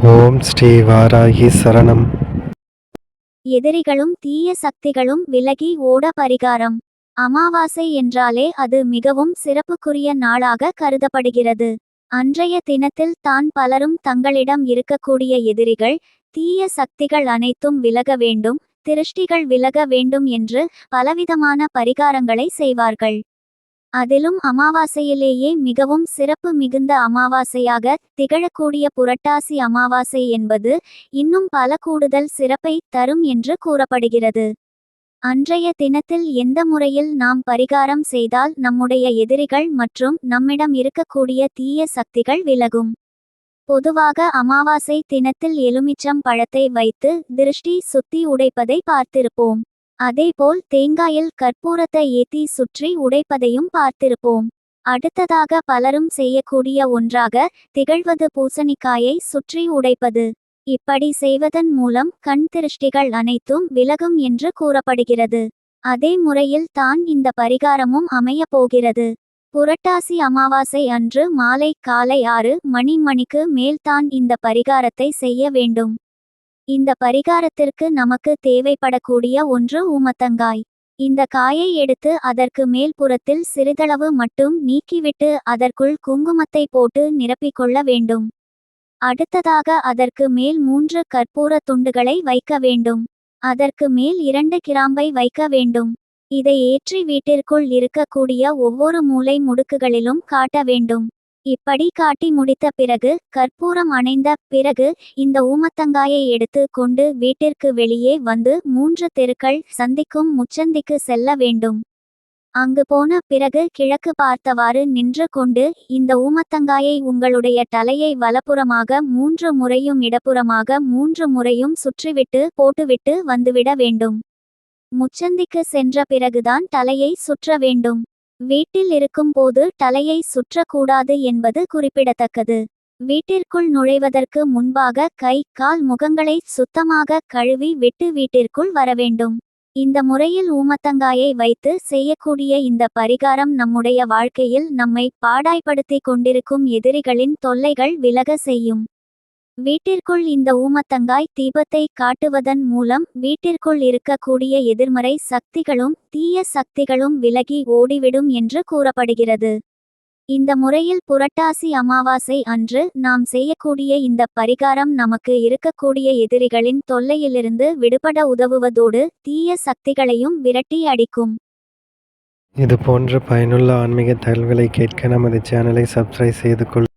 ஓம் ஸ்ரீ வாராகி சரணம். எதிரிகளும் தீய சக்திகளும் விலகி ஓட பரிகாரம். அமாவாசை என்றாலே அது மிகவும் சிறப்புக்குரிய நாளாக கருதப்படுகிறது. அன்றைய தினத்தில் தான் பலரும் தங்களிடம் இருக்கக்கூடிய எதிரிகள், தீய சக்திகள் அனைத்தும் விலக வேண்டும், திருஷ்டிகள் விலக வேண்டும் என்று பலவிதமான பரிகாரங்களை செய்வார்கள். அதிலும் அமாவாசையிலேயே மிகவும் சிறப்பு மிகுந்த அமாவாசையாக திகழக்கூடிய புரட்டாசி அமாவாசை என்பது இன்னும் பல கூடுதல் சிறப்பை தரும் என்று கூறப்படுகிறது. அன்றைய தினத்தில் எந்த முறையில் நாம் பரிகாரம் செய்தால் நம்முடைய எதிரிகள் மற்றும் நம்மிடம் இருக்கக்கூடிய தீய சக்திகள் விலகும்? பொதுவாக அமாவாசை தினத்தில் எலுமிச்சம் பழத்தை வைத்து திருஷ்டி சுத்தி உடைப்பதை பார்த்திருப்போம். அதேபோல் தேங்காயில் கற்பூரத்தை ஏத்தி சுற்றி உடைப்பதையும் பார்த்திருப்போம். அடுத்ததாக பலரும் செய்யக்கூடிய ஒன்றாக திகழ்வது பூசணிக்காயை சுற்றி உடைப்பது. இப்படி செய்வதன் மூலம் கண் திருஷ்டிகள் அனைத்தும் விலகும் என்று கூறப்படுகிறது. அதே முறையில் தான் இந்த பரிகாரமும் அமைய போகிறது. புரட்டாசி அமாவாசை அன்று மாலை காலை 6 மணிக்கு மேல்தான் இந்த பரிகாரத்தை செய்ய வேண்டும். இந்த பரிகாரத்திற்கு நமக்கு தேவைப்படக்கூடிய ஒன்று ஊமத்தங்காய். இந்த காயை எடுத்து அதற்கு மேல் புறத்தில் சிறிதளவு மட்டும் நீக்கிவிட்டு அதற்குள் குங்குமத்தை போட்டு நிரப்பிக்கொள்ள வேண்டும். அடுத்ததாக அதற்கு மேல் 3 கற்பூர துண்டுகளை வைக்க வேண்டும். அதற்கு மேல் 2 கிராம்பை வைக்க வேண்டும். இதை ஏற்றி வீட்டிற்குள் இருக்கக்கூடிய ஒவ்வொரு மூலை முடுக்குகளிலும் காட்ட வேண்டும். இப்படி காட்டி முடித்த பிறகு, கற்பூரம் அணைந்த பிறகு இந்த ஊமத்தங்காயை எடுத்து கொண்டு வீட்டிற்கு வெளியே வந்து 3 தெருக்கள் சந்திக்கும் முச்சந்திக்கு செல்ல வேண்டும். அங்கு போன பிறகு கிழக்கு பார்த்தவாறு நின்று கொண்டு இந்த ஊமத்தங்காயை உங்களுடைய தலையை வலப்புறமாக 3 முறையும் இடப்புறமாக 3 முறையும் சுற்றிவிட்டு போட்டுவிட்டு வந்துவிட வேண்டும். முச்சந்திக்கு சென்ற பிறகுதான் தலையை சுற்ற வேண்டும். வீட்டில் இருக்கும் போது தலையை சுற்றக்கூடாது என்பது குறிப்பிடத்தக்கது. வீட்டிற்குள் நுழைவதற்கு முன்பாக கை கால் முகங்களை சுத்தமாக கழுவி விட்டு வீட்டிற்குள் வரவேண்டும். இந்த முறையில் ஊமத்தங்காயை வைத்து செய்யக்கூடிய இந்த பரிகாரம் நம்முடைய வாழ்க்கையில் நம்மை பாடாய்படுத்தி கொண்டிருக்கும் எதிரிகளின் தொல்லைகள் விலக செய்யும். வீட்டிற்குள் இந்த ஊமத்தங்காய் தீபத்தை காட்டுவதன் மூலம் வீட்டிற்குள் இருக்கக்கூடிய எதிர்மறை சக்திகளும் தீய சக்திகளும் விலகி ஓடிவிடும் என்று கூறப்படுகிறது. இந்த முறையில் புரட்டாசி அமாவாசை அன்று நாம் செய்யக்கூடிய இந்த பரிகாரம் நமக்கு இருக்கக்கூடிய எதிரிகளின் தொல்லையிலிருந்து விடுபட உதவுவதோடு தீய சக்திகளையும் விரட்டி அடிக்கும். இது போன்ற பயனுள்ள ஆன்மீக தகவல்களை கேட்க நமது சேனலை சப்ஸ்கிரைப் செய்து கொள்ளுங்கள்.